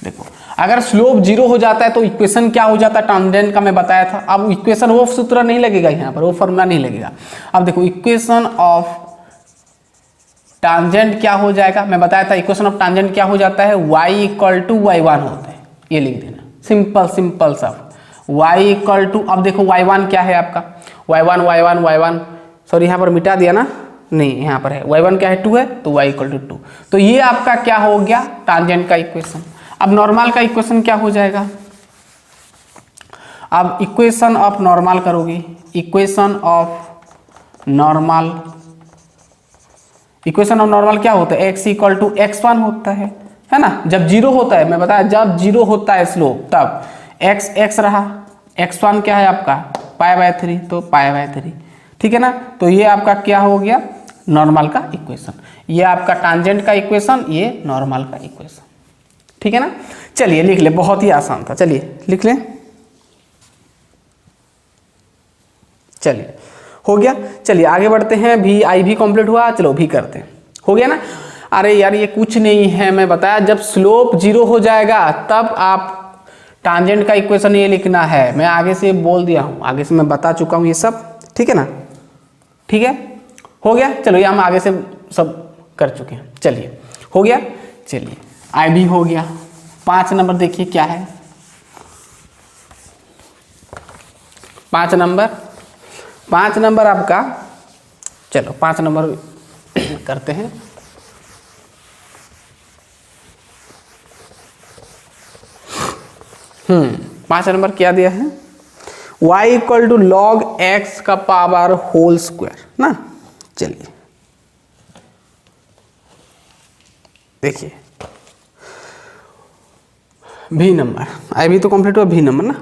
देखो अगर स्लोप 0 हो जाता है तो इक्वेशन क्या हो जाता है, टांजेंट का मैं बताया था। अब इक्वेशन वो सूत्र नहीं लगेगा यहाँ पर, वो फॉर्मूला नहीं लगेगा। अब देखो इक्वेशन ऑफ टांजेंट क्या हो जाएगा, मैं बताया था इक्वेशन ऑफ टांजेंट क्या हो जाता है, y इक्वल टू y1 होता है, ये लिख देना, सिंपल सब y इक्वल टू, अब देखो y1 क्या है आपका, y1 सॉरी यहाँ पर मिटा दिया ना, नहीं, यहाँ पर है y1 क्या है 2 है, तो y इक्वल टू 2। तो ये आपका क्या हो गया टांजेंट का इक्वेशन। अब नॉर्मल का इक्वेशन क्या हो जाएगा, अब इक्वेशन ऑफ नॉर्मल करोगे, equation of normal, equation of normal क्या होता है, x इक्वल टू x1 होता है ना। जब जीरो होता है, मैं बताया जब जीरो होता है स्लोप तब x रहा, x1 क्या है आपका π/3, तो π/3, ठीक है ना। तो ये आपका क्या हो गया नॉर्मल का इक्वेशन, ये आपका टांजेंट का इक्वेशन, ये नॉर्मल का इक्वेशन, ठीक है ना। चलिए लिख ले, बहुत ही आसान था, चलिए लिख लें। चलिए हो गया, चलिए आगे बढ़ते हैं। भी आई भी कंप्लीट हुआ, चलो भी करते हैं, हो गया ना। अरे यार ये कुछ नहीं है, मैं बताया जब स्लोप जीरो हो जाएगा तब आप टांजेंट का इक्वेशन ये लिखना है। मैं आगे से बोल दिया हूँ, आगे से मैं बता चुका हूँ ये सब, ठीक है ना। ठीक है, हो गया। चलो ये हम आगे से सब कर चुके हैं, चलिए हो गया। चलिए आई भी हो गया। 5 नंबर देखिए क्या है, 5 नंबर आपका, चलो 5 नंबर करते हैं। पाँच नंबर क्या दिया है, y equal to log x का पावर होल स्क्वायर ना। चलिए देखिए भी नंबर, आई भी तो कंप्लीट हुआ, भी नंबर ना,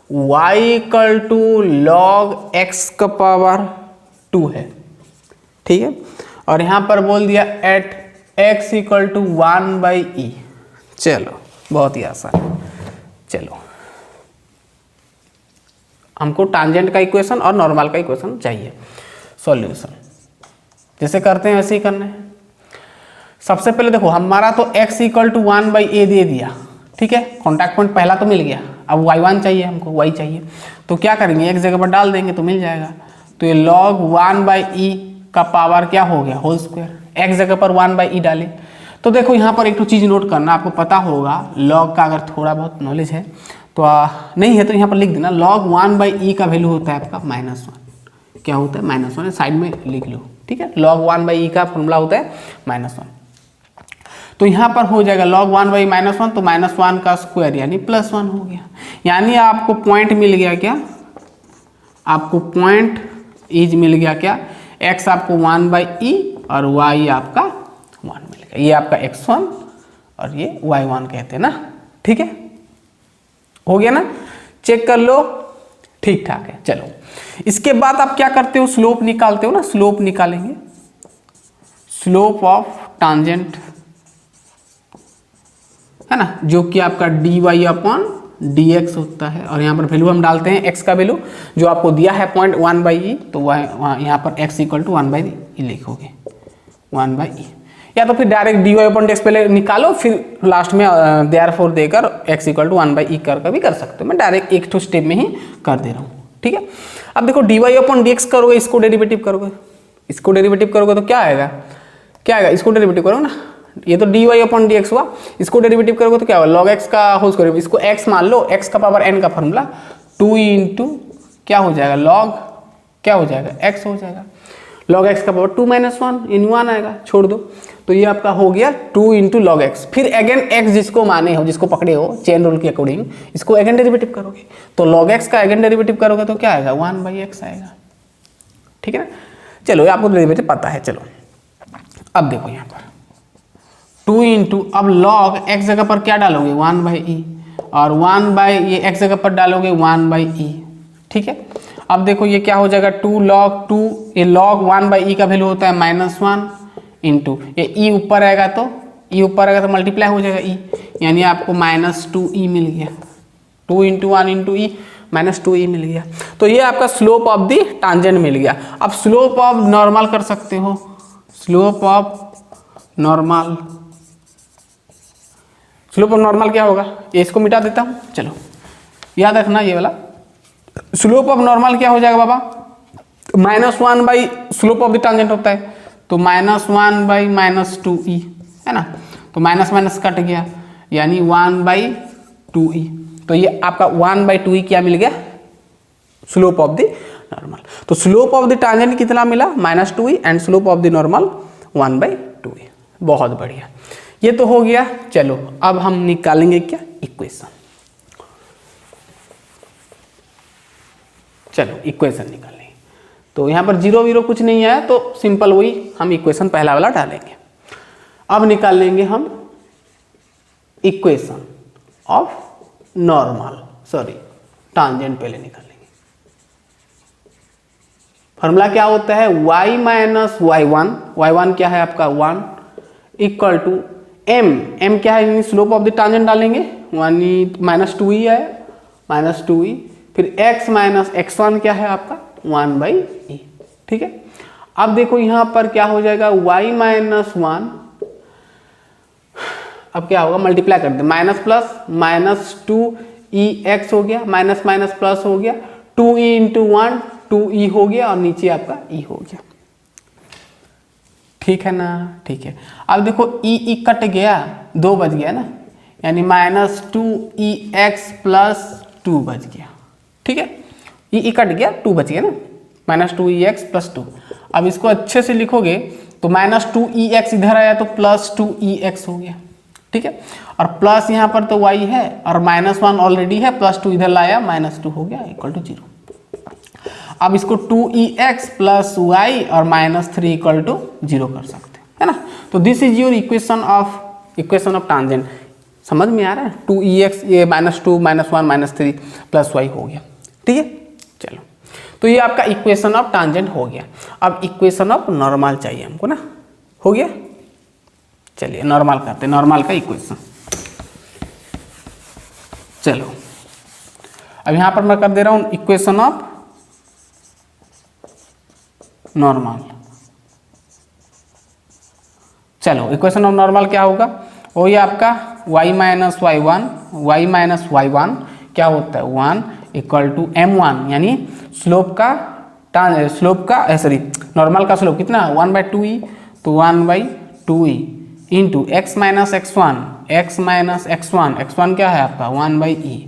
y equal to log x का पावर 2 है, ठीक है। और यहाँ पर बोल दिया eight x equal to 1/e। चलो बहुत ही आसान, चलो हमको टांजेंट का इक्वेशन और नॉर्मल का इक्वेशन चाहिए। सॉल्यूशन जैसे करते हैं वैसे ही करना है। सबसे पहले देखो हमारा तो x इक्वल टू 1/a दे दिया, ठीक है, कॉन्टैक्ट पॉइंट पहला तो मिल गया। अब y1 चाहिए हमको, y चाहिए, तो क्या करेंगे एक जगह पर डाल देंगे तो मिल जाएगा। तो ये log 1/e का पावर क्या हो गया होल स्क्वायर, x जगह पर 1/e डाले। तो देखो यहाँ पर एक तो चीज़ नोट करना, आपको पता होगा लॉग का अगर थोड़ा बहुत नॉलेज है तो नहीं है तो यहाँ पर लिख देना, log 1/e का वैल्यू होता है आपका -1। क्या होता है -1, साइड में लिख लो, ठीक है। log 1/e का फॉर्मूला होता है -1। तो यहाँ पर हो जाएगा log 1/e -1, तो -1 का स्क्वायर यानी +1 हो गया। यानी आपको पॉइंट मिल गया क्या, आपको पॉइंट इज मिल गया क्या, x आपको 1/e और y आपका 1 मिल गया। ये आपका x1 और ये y1 कहते हैं ना, ठीक है, हो गया ना। चेक कर लो, ठीक ठाक है। चलो इसके बाद आप क्या करते हो, स्लोप निकालते हो ना, स्लोप निकालेंगे, स्लोप ऑफ टांजेंट है ना, जो कि आपका dy/dx होता है। और यहाँ पर वैल्यू हम डालते हैं x का वैल्यू जो आपको दिया है 0.1/e, तो वहाँ यहाँ पर x इक्वल टू 1/e लिखोगे, 1/e। या तो फिर डायरेक्ट dy/dx पहले निकालो, फिर लास्ट में देयरफॉर देकर x इक्वल टू 1/e कर भी कर सकते हो। मैं डायरेक्ट एक तो स्टेप में ही कर दे रहा हूँ, ठीक है। अब देखो dy/dx करोगे, इसको डेरिवेटिव करोगे, इसको डेरिवेटिव करोगे तो क्या आएगा, क्या आएगा, इसको डेरिवेटिव करोगे ना, ये तो dy/dx हुआ, इसको डेरिवेटिव करोगे तो क्या होगा log x का होल स्क्वायर, इसको x मान लो, x का पावर n का फॉर्मूला 2 इंटू क्या हो जाएगा log क्या हो जाएगा x हो जाएगा, log x का पावर 2 - 1 इन 1 आएगा, छोड़ दो। तो ये आपका हो गया 2 इंटू लॉग एक्स। फिर अगेन x जिसको माने हो, जिसको पकड़े हो चेन रूल के अकॉर्डिंग, इसको अगेन डेरिवेटिव करोगे, तो log x का अगेन डेरिवेटिव करोगे तो क्या आएगा 1/x आएगा, ठीक है ना। चलो आपको डेरिवेटिव पता है। चलो अब देखो यहाँ पर 2 इंटू, अब log x जगह पर क्या डालोगे 1/e, और 1/ये x जगह पर डालोगे 1/e, ठीक है। अब देखो ये क्या हो जाएगा 2 log 2, ये log 1/e का वैल्यू होता है -1 इंटू ये e ऊपर आएगा तो e ऊपर आएगा तो मल्टीप्लाई हो जाएगा e, यानी आपको -2e मिल गया, 2 इंटू 1 इंटू e -2e मिल गया। तो ये आपका स्लोप ऑफ दी टांजेंट मिल गया। अब स्लोप ऑफ नॉर्मल कर सकते हो, slope of normal, slope of normal क्या होगा, ये इसको मिटा देता हूँ, चलो याद रखना ये वाला। स्लोप ऑफ नॉर्मल क्या हो जाएगा बाबा, -1 स्लोप ऑफ द टांजेंट होता है, तो -1 - -2e है ना, तो माइनस माइनस कट गया यानी 1/2e। तो ये आपका 1/2e क्या मिल गया, स्लोप ऑफ द नॉर्मल। तो स्लोप ऑफ द टांजेंट कितना मिला, -2e and slope of the normal 1/2e। बहुत बढ़िया, ये तो हो गया। चलो अब हम निकालेंगे क्या, इक्वेशन। चलो इक्वेशन निकालेंगे। तो यहाँ पर 0 0 कुछ नहीं है, तो सिंपल वही हम इक्वेशन पहला वाला डालेंगे। अब निकाल लेंगे हम equation of normal, sorry tangent पहले निकालेंगे। फॉर्मूला क्या होता है, y माइनस y1 क्या है आपका 1 इक्वल टू m क्या है, स्लोप ऑफ द टांजेंट डालेंगे, -2e है, -2e, फिर x माइनस x1 क्या है आपका 1/e। ठीक है, अब देखो यहां पर क्या हो जाएगा, y माइनस 1, अब क्या होगा, मल्टीप्लाई कर दे, माइनस प्लस -2ex हो गया, माइनस माइनस प्लस हो गया, 2e इंटू 1 2e हो गया, और नीचे आपका e हो गया। ठीक है ना, ठीक है। अब देखो e कट गया, 2 बच गया ना, यानी -2ex प्लस 2 बच गया। ठीक है, e कट गया, 2 बच गया ना, -2ex प्लस 2। अब इसको अच्छे से लिखोगे तो -2ex इधर आया तो +2ex हो गया। ठीक है, और प्लस यहाँ पर तो y है, और -1 ऑलरेडी है, +2 इधर लाया, -2 हो गया, इक्वल टू 0। अब इसको 2ex प्लस y और -3 इक्वल टू 0 कर सकते हैं, है ना। तो this is your equation of tangent. समझ में आ रहा है, 2ex ये -2 -1 -3 प्लस y हो गया। ठीक है, चलो, तो ये आपका इक्वेशन ऑफ टांजेंट हो गया। अब इक्वेशन ऑफ नॉर्मल चाहिए हमको ना, हो गया। चलिए नॉर्मल करते हैं, नॉर्मल का इक्वेशन। चलो अब यहां पर मैं कर दे रहा हूं इक्वेशन ऑफ नॉर्मल। चलो इक्वेशन ऑफ नॉर्मल क्या होगा, वो ये आपका y माइनस वाई वन क्या होता है 1 इक्वल टू m1, यानी स्लोप का सॉरी नॉर्मल का स्लोप कितना 1/2e, तो 1/2e into x minus x1 क्या है आपका 1/e।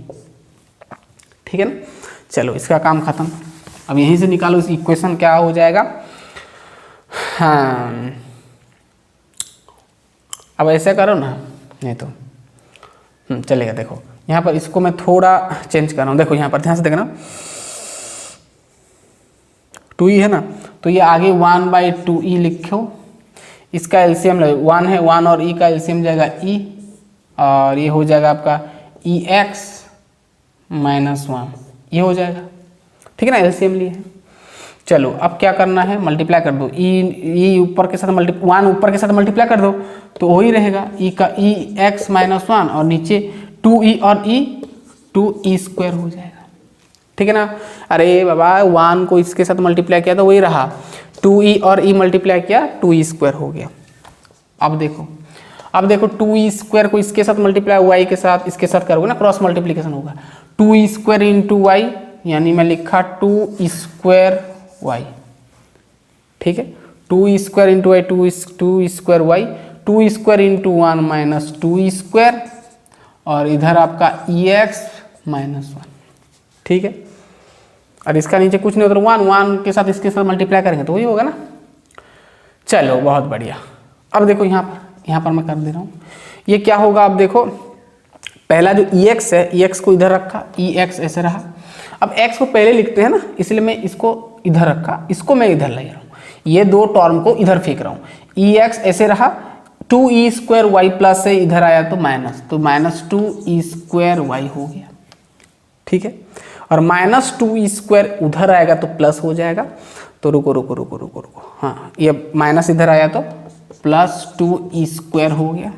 ठीक है ना, चलो इसका काम खत्म। अब यहीं से निकालो इस इक्वेशन क्या हो जाएगा। हाँ अब ऐसे करो ना, नहीं तो चलेगा। देखो यहाँ पर इसको मैं थोड़ा चेंज कर रहा हूँ, देखो यहाँ पर ध्यान से देखना, 2e है ना, तो ये आगे 1/2e लिखो, इसका एलसीएम 1 है, 1 और e का एलसीएम जाएगा e, और ये हो जाएगा आपका ex माइनस 1, ये हो जाएगा। ठीक है ना, एलसीएम लिए है। चलो अब क्या करना है, मल्टीप्लाई कर दो, e ऊपर के साथ 1 ऊपर के साथ मल्टीप्लाई कर दो तो वही रहेगा, e का ex माइनस 1 और नीचे 2e और e 2e स्क्वायर हो जाएगा। ठीक है ना, अरे बाबा 1 को इसके साथ मल्टीप्लाई किया तो वही रहा, 2e और e मल्टीप्लाई किया 2e स्क्वायर हो गया। अब देखो 2e स्क्वायर को इसके साथ मल्टीप्लाई y के साथ इसके साथ करोगे ना, क्रॉस मल्टीप्लिकेशन होगा, 2e स्क्वायर इंटू y, यानी मैं लिखा 2e स्क्वायर y। ठीक है, 2e square into y 2e square y, 2e square into 1 minus 2e square, और इधर आपका ex माइनस 1। ठीक है, और इसका नीचे कुछ नहीं, उधर 1 के साथ इसके साथ मल्टीप्लाई करेंगे तो वही होगा ना। चलो बहुत बढ़िया। अब देखो यहाँ पर मैं कर दे रहा हूँ, ये क्या होगा। अब देखो पहला जो ex है, ex को इधर रखा, ex ऐसे रहा। अब x को पहले लिखते हैं ना, इसलिए मैं इसको इधर रखा, इसको मैं इधर ले रहा हूँ, ये दो टर्म को इधर फेंक रहा हूँ। ex ऐसे रहा, 2e स्क्वायर y प्लस से इधर आया तो माइनस, तो -2e स्क्वायर y हो गया। ठीक है, और -2e स्क्वायर उधर आएगा तो प्लस हो जाएगा। तो रुको, हाँ ये माइनस इधर आया तो +2e स्क्वायर हो गया,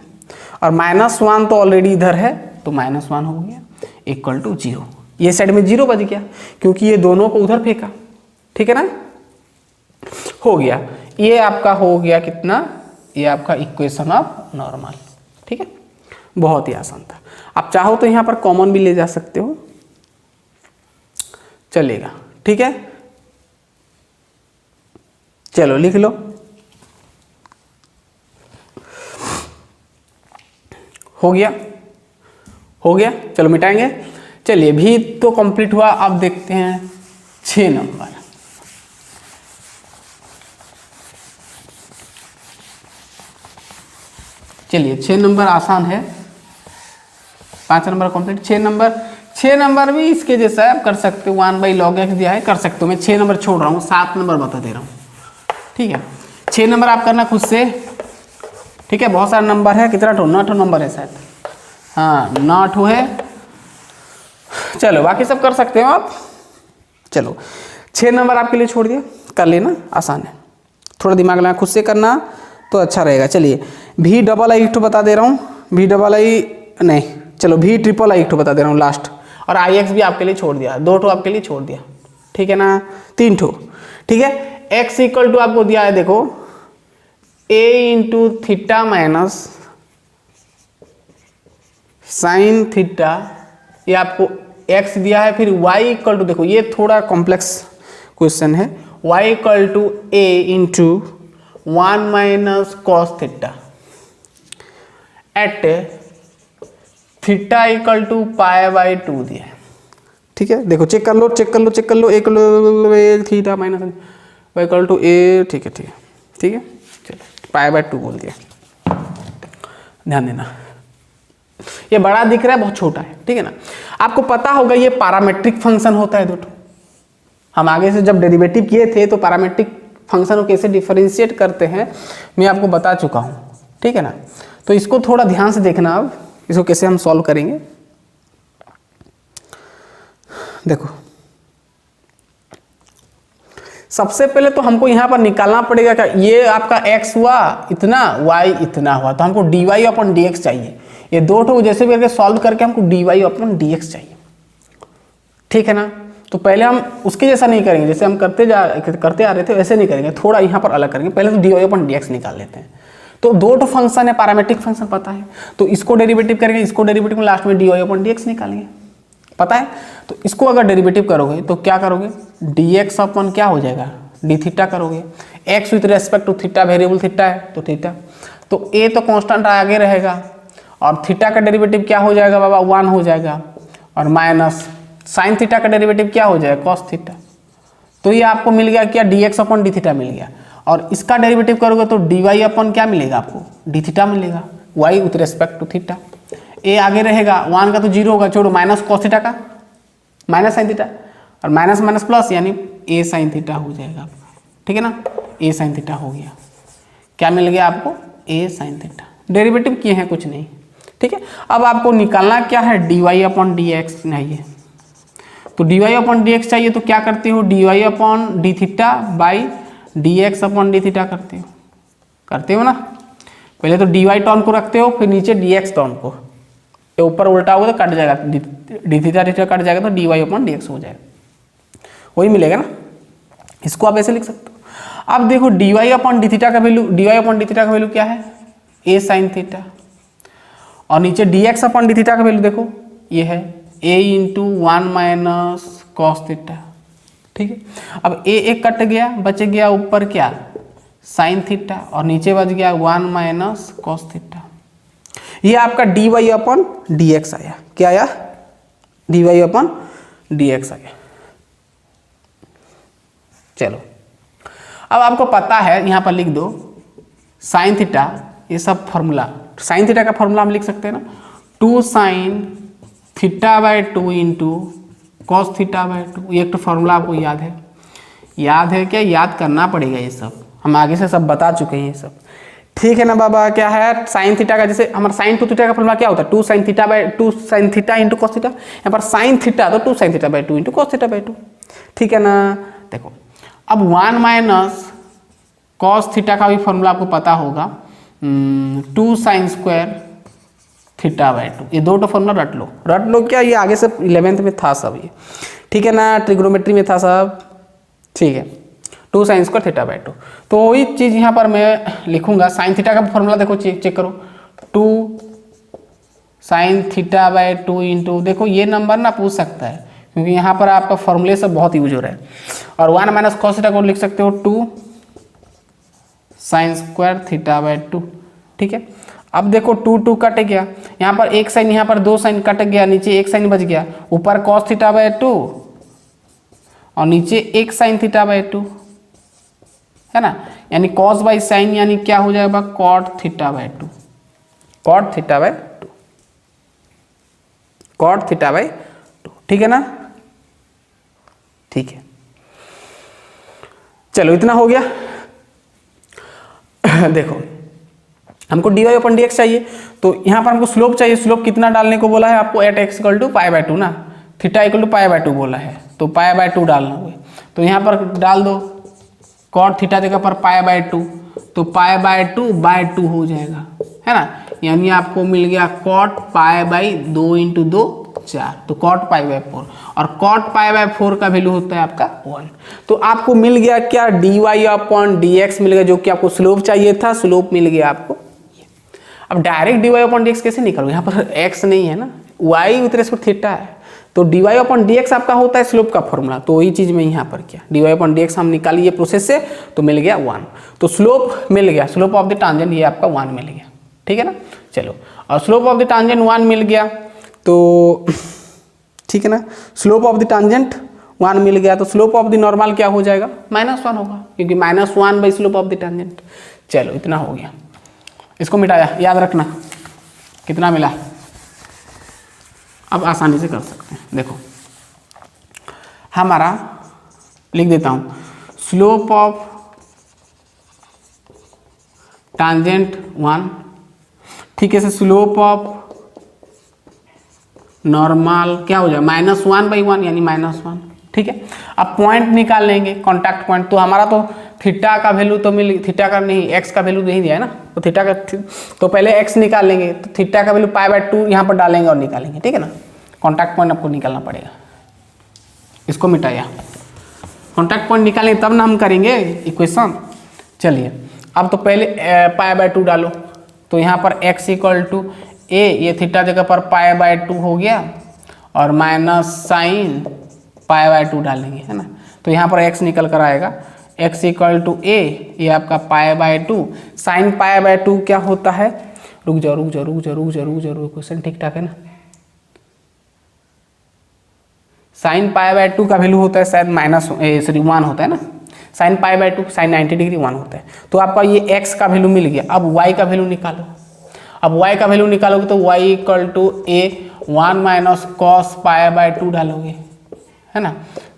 और -1 तो ऑलरेडी इधर है तो -1 हो गया, इक्वल टू 0। ये साइड में 0 बच गया क्योंकि ये दोनों को उधर फेंका। ठीक है ना, हो गया। ये आपका हो गया कितना, ये आपका इक्वेशन ऑफ नॉर्मल। ठीक है, बहुत ही आसान था। आप चाहो तो यहाँ पर कॉमन भी ले जा सकते हो, चलेगा। ठीक है, चलो लिख लो। हो गया, चलो मिटाएंगे। चलिए भी तो कंप्लीट हुआ। अब देखते हैं 6 नंबर। चलिए 6 नंबर आसान है, 5 नंबर कंप्लीट। 6 नंबर भी इसके जैसा है, आप कर सकते हो, 1/log x दिया है, कर सकते हो। मैं 6 नंबर छोड़ रहा हूँ, 7 नंबर बता दे रहा हूँ, ठीक है। 6 नंबर आप करना खुद से, ठीक है। बहुत सारा नंबर है, कितना 9 नंबर है शायद, हाँ 9 है। चलो बाकी सब कर सकते हो आप। चलो 6 नंबर आपके लिए छोड़ दिया, कर लेना, आसान है। थोड़ा दिमाग लगा खुद से करना तो अच्छा रहेगा। चलिए v+i बता दे रहा हूँ, v+i नहीं, चलो v∼i बता दे रहा हूँ लास्ट, और ix भी आपके लिए छोड़ दिया, 2 आपके लिए छोड़ दिया, ठीक है ना, 3, ठीक है। x इक्वल टू आपको दिया है, देखो a into theta minus sine theta, ये आपको x दिया है। फिर y इक्वल टू, देखो ये थोड़ा कॉम्प्लेक्स क्वेश्चन है, y equal to a into 1 minus cos theta at theta equal to π/2 दिया है, ठीक है। देखो चेक कर लो, एक theta minus y equal to a, ठीक है, चलो π/2 बोल दिया, ध्यान देना। ये बड़ा दिख रहा है, बहुत छोटा है, ठीक है ना। आपको पता होगा ये पैरामेट्रिक फंक्शन होता है 2। हम आगे से जब डेरिवेटिव किए थे तो पैरामेट्रिक फंक्शन को कैसे डिफरेंशिएट करते हैं मैं आपको बता चुका हूँ, ठीक है ना। तो इसको थोड़ा ध्यान से देखना, अब इसको कैसे हम सॉल्व करेंगे। देखो सबसे पहले तो हमको यहाँ पर निकालना पड़ेगा क्या, ये आपका x हुआ इतना, y इतना हुआ, तो हमको dy/dx चाहिए। ये 2 जैसे भी करके सॉल्व करके हमको dy/dx चाहिए, ठीक है ना। तो पहले हम उसके जैसा नहीं करेंगे, जैसे हम करते आ रहे थे वैसे नहीं करेंगे, थोड़ा यहाँ पर अलग करेंगे। पहले तो dy/dx निकाल लेते हैं। तो 2 फंक्शन है, पैरामेट्रिक फंक्शन पता है, तो इसको डेरिवेटिव करेंगे, इसको डेरिवेटिव में लास्ट में dy/dx निकालेंगे, पता है। तो इसको अगर डेरिवेटिव करोगे तो क्या करोगे, dx अपन क्या हो जाएगा, डी थीटा करोगे, x with respect to theta, variable theta है तो थीटा, तो a तो कांस्टेंट आगे रहेगा, और थीटा का डेरिवेटिव क्या हो जाएगा बाबा, 1 हो जाएगा, और माइनस साइन थीटा का डेरिवेटिव क्या हो जाएगा, कॉस थीटा। तो ये आपको मिल गया क्या, dx/d थीटा मिल गया। और इसका डेरिवेटिव करोगे तो dy/ क्या मिलेगा आपको, d थीटा मिलेगा, y with respect to theta. a आगे रहेगा, 1 का तो 0 होगा, छोड़ो, माइनस कॉस थीटा का माइनस साइन थीटा, और माइनस माइनस प्लस यानी a साइन थीटा हो जाएगा आपका, ठीक है ना। a साइन थीटा हो गया, क्या मिल गया आपको, a साइन थीटा। डेरिवेटिव किए हैं कुछ नहीं, ठीक है। अब आपको निकालना क्या है, dy/dx नहीं है, तो dy/dx चाहिए, तो क्या करते हो, dy/d theta by dx/d theta करते हो ना। पहले तो dy टर्म को रखते हो, फिर नीचे dx टर्म को, ये ऊपर उल्टा होगा तो कट जाएगा, d थीटा कट जाएगा तो dy/dx हो जाएगा, वही मिलेगा ना। इसको आप ऐसे लिख सकते हो। अब देखो dy/d थीटा का वैल्यू क्या है, a साइन थीटा, और नीचे dx/d थीटा का वैल्यू देखो ये है a into 1 minus cos theta, ठीक है। अब a एक कट गया, बच गया ऊपर क्या, साइन थीटा, और नीचे बच गया 1 माइनस कॉस थीटा। ये आपका dy/dx आया, क्या आया, dy/dx आया। चलो अब आपको पता है, यहाँ पर लिख दो साइन थीटा, ये सब फॉर्मूला, साइन थीटा का फॉर्मूला हम लिख सकते हैं ना, 2 साइन θ/2 इंटू कॉस θ/2। एक तो फॉर्मूला आपको याद है क्या, याद करना पड़ेगा, ये सब हम आगे से सब बता चुके हैं ये सब, ठीक है ना बाबा। क्या है, साइन थीटा का, जैसे हमारा साइन 2 थीटा का फॉर्मूला क्या होता है, 2 sine theta into cos theta, यहाँ पर साइन थीटा तो 2 साइन θ/2 इंटू कॉस θ/2, ठीक है ना। देखो अब 1 माइनस कॉस थीटा का भी फॉर्मूला आपको पता होगा, 2 साइन स्क्वायर θ/2, ये 2 फॉर्मूला रट लो क्या, ये आगे से 11th में था सब ये, ठीक है ना, ट्रिग्नोमेट्री में था सब, ठीक है। 2 साइन स्क्वायर θ/2, तो वही चीज़ यहाँ पर मैं लिखूंगा। साइन थीटा का फॉर्मूला देखो, चेक करो, 2 साइन θ/2 इंटू, देखो ये नंबर ना पूछ सकता है, क्योंकि यहाँ पर आपका फॉर्मूले सब बहुत यूज हो रहा है। और 1 माइनस कॉस थीटा को लिख सकते हो 2 साइन स्क्वायर θ/2, ठीक है। अब देखो 2 कट गया, यहाँ पर एक साइन, यहाँ पर 2 साइन कट गया, नीचे एक साइन बच गया, ऊपर कॉस θ/2 और नीचे एक साइन θ/2, है ना, यानी कॉस बाई साइन यानी क्या हो जाएगा, cot θ/2, cot theta by 2, cot theta by 2, ठीक है ना। ठीक है, चलो इतना हो गया। देखो हमको dy अपन dx चाहिए, तो यहाँ पर हमको स्लोप चाहिए। स्लोप कितना डालने को बोला है आपको, at x equal to pi by 2 ना, theta equal to pi by 2 बोला है, तो पाई बाय 2 डालना होगा। तो यहाँ पर डाल दो कॉट थीटा जगह पर पाई बाय 2, तो पाई बाय 2 बाय 2 हो जाएगा, है ना। यानी आपको मिल गया कॉट पाई बाई 2 इंटू 2 4, तो कॉट पाई बाय 4, और कॉट पाई बाय 4 का वैल्यू होता है आपका 1। तो आपको मिल गया क्या, dy अपॉन dx मिल गया, जो कि आपको स्लोप चाहिए था, स्लोप मिल गया आपको। अब डायरेक्ट dy अपॉन dx कैसे निकालोगे, यहाँ पर x नहीं है ना, y विथ रिस्पेक्ट थीटा है, तो dy अपॉन dx आपका होता है स्लोप का फॉर्मूला। तो वही चीज में यहाँ पर क्या, dy अपॉन dx हम निकालिए प्रोसेस से, तो मिल गया 1। तो स्लोप मिल गया, स्लोप ऑफ द टांजेंट ये आपका 1 मिल गया, ठीक है ना। चलो, और स्लोप ऑफ द टांजेंट 1 मिल गया, तो ठीक है ना, स्लोप ऑफ द टांजेंट 1 मिल गया, तो स्लोप ऑफ द नॉर्मल क्या हो जाएगा, -1 होगा, क्योंकि -1 by slope of the tangent. चलो इतना हो गया, इसको मिटाया, याद रखना कितना मिला, अब आसानी से कर सकते हैं। देखो हमारा लिख देता हूँ, स्लोप ऑफ टांजेंट 1, ठीक है, से स्लोप ऑफ नॉर्मल क्या हो जाए, -1/1 यानी -1, ठीक है। अब पॉइंट निकाल लेंगे, कॉन्टैक्ट पॉइंट। तो हमारा तो थीटा का वैल्यू तो मिल, थीटा का नहीं, एक्स का वैल्यू नहीं दिया है ना, तो थीटा का, तो पहले एक्स निकाल लेंगे, तो थीटा का वैल्यू पाई बाय 2 यहाँ पर डालेंगे और निकालेंगे, ठीक है ना। कॉन्टैक्ट पॉइंट आपको निकालना पड़ेगा, इसको मिटाया, कॉन्टैक्ट पॉइंट निकालेंगे तब ना हम करेंगे इक्वेशन। चलिए अब तो पहले पाई बाय 2 डालो, तो यहाँ पर x इक्वल टू ए, ये थीटा जगह पर पाई बाय 2 हो गया, और माइनस साइन पाई बाय 2 डालेंगे, है ना। तो यहाँ पर x निकल कर आएगा, x इक्वल टू ए, ये आपका पाई बाय 2, साइन पाई बाय 2 क्या होता है, रुक जाओ क्वेश्चन ठीक ठाक है ना। साइन पाई बाय 2 का वैल्यू होता है शायद -1 होता है ना, sine pi by 2 sine 90 degree 1 होता है। तो आपका ये x का वैल्यू मिल गया, अब y का वैल्यू निकालो। अब y का वैल्यू निकालोगे तो y equal to A 1 minus cos pi by 2 डालोगे, है ना।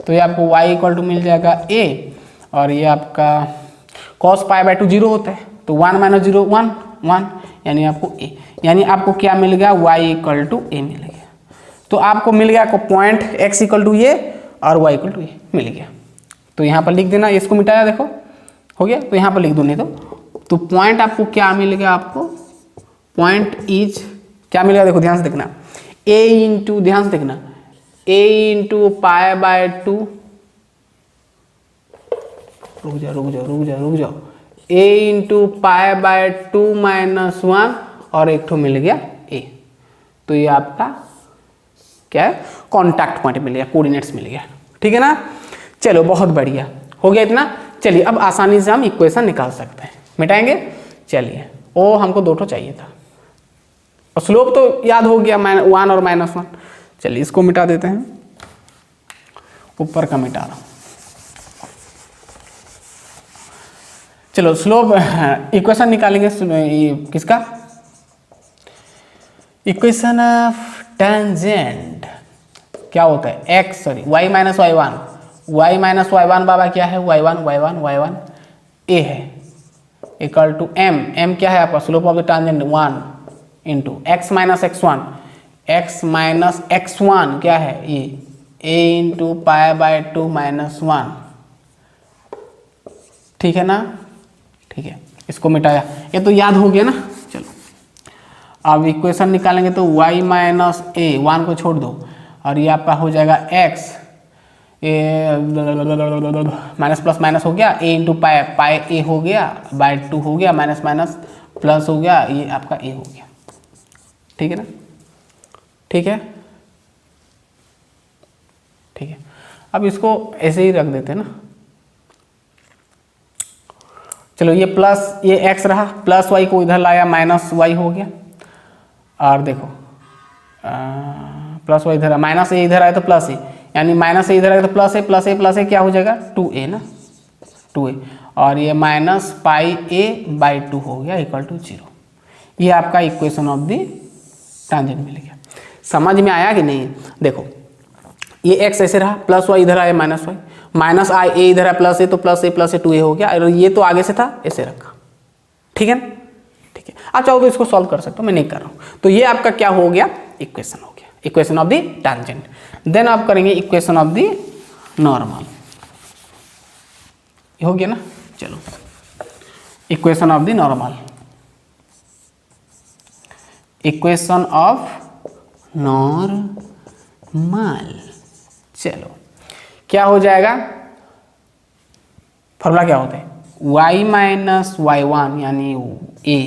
तो ये आपको y इक्वल टू मिल जाएगा a, और ये आपका कॉस पाई बाय 2 0 होता है, तो 1 माइनस 0 1 यानी आपको a, यानी आपको क्या मिल गया, y इक्वल टू a मिल गया। तो आपको मिल गया, आपको पॉइंट x इक्वल टू ये और y इक्वल टू ये मिल गया। तो यहाँ पर लिख देना, इसको मिटाया, देखो हो गया, तो यहाँ पर लिख दो, नहीं तो पॉइंट आपको क्या मिल गया, आपको पॉइंट इज क्या मिलेगा, देखो ध्यान से देखना, a इंटू, ध्यान से देखना, a इंटू पाई बाय 2, रुक जाओ, a into pi by 2 minus 1, और एक ठो मिल गया a। तो ये आपका क्या है, कॉन्टैक्ट पॉइंट मिल गया, कोऑर्डिनेट्स मिल गया, ठीक है ना। चलो बहुत बढ़िया हो गया इतना। चलिए अब आसानी से हम इक्वेशन निकाल सकते हैं, मिटाएंगे। चलिए ओ हमको 2 ठो चाहिए था, और स्लोप तो याद हो गया, 1 और -1। चलिए इसको मिटा देते हैं, ऊपर का मिटा रहा हूँ। चलो स्लोप इक्वेशन निकालेंगे, किसका, इक्वेशन ऑफ टेंजेंट क्या होता है, y माइनस y1 बाबा क्या है, y1 a है, इक्वल टू m क्या है आपका, slope of the tangent 1 into x minus x1 क्या है, ये a into pi by 2 minus 1, ठीक है ना। ठीक है, इसको मिटाया, ये तो याद हो गया ना। चलो अब इक्वेशन निकालेंगे, तो y माइनस a, 1 को छोड़ दो, और ये आपका हो जाएगा x, माइनस प्लस माइनस हो गया, a इंटू पाई a हो गया बाय 2 हो गया, माइनस माइनस प्लस हो गया, ये आपका a हो गया, ठीक है ना। ठीक है, ठीक है, अब इसको ऐसे ही रख देते हैं ना। चलो ये प्लस, ये x रहा, प्लस y को इधर लाया, माइनस y हो गया, और देखो प्लस y इधर, माइनस a इधर आया तो प्लस a, यानी माइनस a इधर आया तो प्लस a क्या हो जाएगा, 2a ना, 2a, और ये माइनस पाई a बाई 2 हो गया इक्वल टू 0। ये आपका इक्वेशन ऑफ द टांजेंट मिल गया। समझ में आया कि नहीं? देखो ये एक्स ऐसे रहा, प्लस वाई इधर आया माइनस वाई, माइनस आई ए इधर है प्लस ए, तो प्लस ए 2a हो गया, और ये तो आगे से था ऐसे रखा। ठीक है ना? ठीक है, आप चाहो तो इसको सॉल्व कर सकते हो, मैं नहीं कर रहा हूँ। तो ये आपका क्या हो गया? इक्वेशन हो गया, equation of the tangent. Then आप करेंगे इक्वेशन ऑफ द नॉर्मल, हो गया ना? चलो equation of the normal, equation of normal. चलो क्या हो जाएगा? फॉर्मूला क्या होता है? y माइनस y1 यानी a,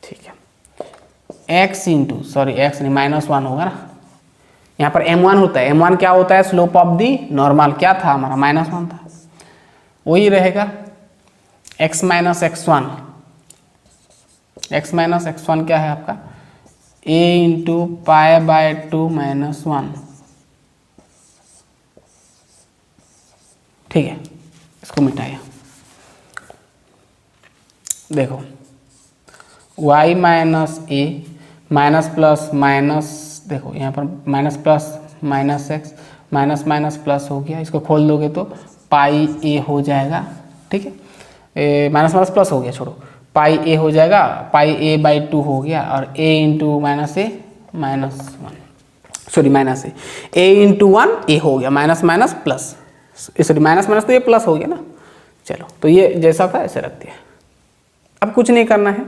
ठीक है, x इंटू, सॉरी x नहीं -1 होगा ना, यहाँ पर m1 होता है। m1 क्या होता है? Slope of the normal. क्या था हमारा? -1 था, वही रहेगा x minus x1। x minus x1 क्या है आपका? a into π/2 -1। ठीक है, इसको मिटाया। देखो y minus a minus plus minus, देखो यहाँ पर minus plus minus x, minus minus plus हो गया, इसको खोल दोगे तो पाई ए हो जाएगा। ठीक है, माइनस माइनस प्लस हो गया, छोड़ो, पाई ए हो जाएगा, पाई a/2 हो गया, और a into minus A -1, sorry minus A into 1 ए हो गया, minus minus plus, sorry minus minus तो ये प्लस हो गया ना। चलो तो ये जैसा था ऐसे रख दिया। अब कुछ नहीं करना है,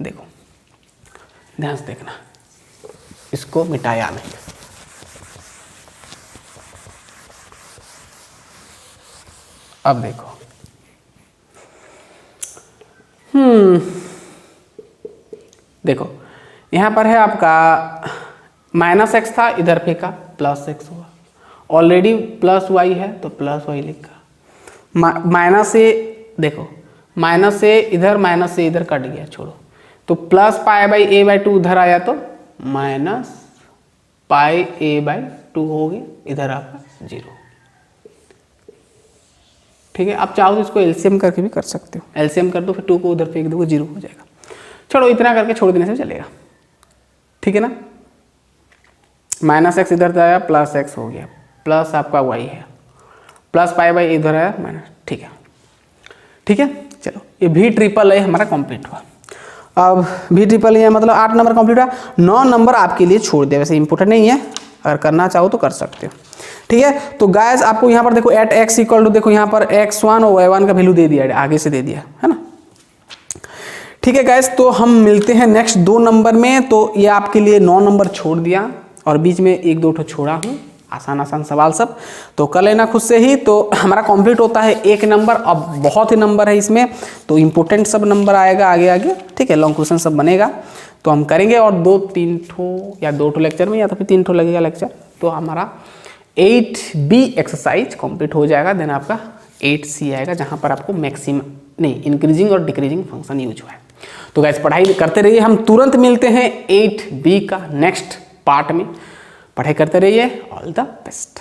देखो ध्यान से देखना, इसको मिटाया नहीं। अब देखो देखो यहाँ पर है आपका -x था, इधर फेंका +x हुआ, ऑलरेडी +y है तो +y लिखा, माइनस ए, देखो माइनस ए इधर, माइनस ए इधर कट गया, छोड़ो, तो प्लस π/a/2 उधर आया तो माइनस π/a/2 हो गया, इधर आपका 0। ठीक है, आप चाहो तो इसको एलसीएम करके भी कर सकते हो, एलसीएम कर दो, फिर 2 को उधर फेंक दो, 0 हो जाएगा। छोड़ो, इतना करके छोड़ देने से चलेगा। ठीक है ना? -x इधर आया, +x हो गया, प्लस आपका y है, प्लस π/a इधर आया माइनस। ठीक है, ठीक है, चलो ये v�AA हमारा कंप्लीट हुआ। अब v�AA मतलब 8 नंबर कंप्लीट हुआ, 9 नंबर आपके लिए छोड़ दिया, वैसे इंपॉर्टेंट नहीं है, अगर करना चाहो तो कर सकते हो। ठीक है, तो गाइस आपको यहाँ पर देखो एट x इक्वल टू, देखो यहाँ पर x1 और y1 का वैल्यू दे दिया, आगे से दे दिया है ना। ठीक है गाइस, तो हम मिलते हैं नेक्स्ट 2 नंबर में। तो ये आपके लिए 9 नंबर छोड़ दिया और बीच में 1-2 ठो छोड़ा हूँ, आसान आसान सवाल सब, तो कर लेना खुद से ही। तो हमारा कंप्लीट होता है 1 नंबर। अब बहुत ही नंबर है इसमें, तो इम्पोर्टेंट सब नंबर आएगा आगे आगे। ठीक है, लॉन्ग क्वेश्चन सब बनेगा, तो हम करेंगे, और 2-3 ठो या 2 ठो लेक्चर में, या तो फिर 3 ठो लगेगा लेक्चर, तो हमारा 8B एक्सरसाइज कंप्लीट हो जाएगा। देन आपका 8C आएगा, जहाँ पर आपको मैक्सिमम नहीं, इंक्रीजिंग और डिक्रीजिंग फंक्शन यूज हुआ है। तो गाइस पढ़ाई करते रहिए, हम तुरंत मिलते हैं 8B का नेक्स्ट पार्ट में। पढ़ाई करते रहिए, ऑल द बेस्ट।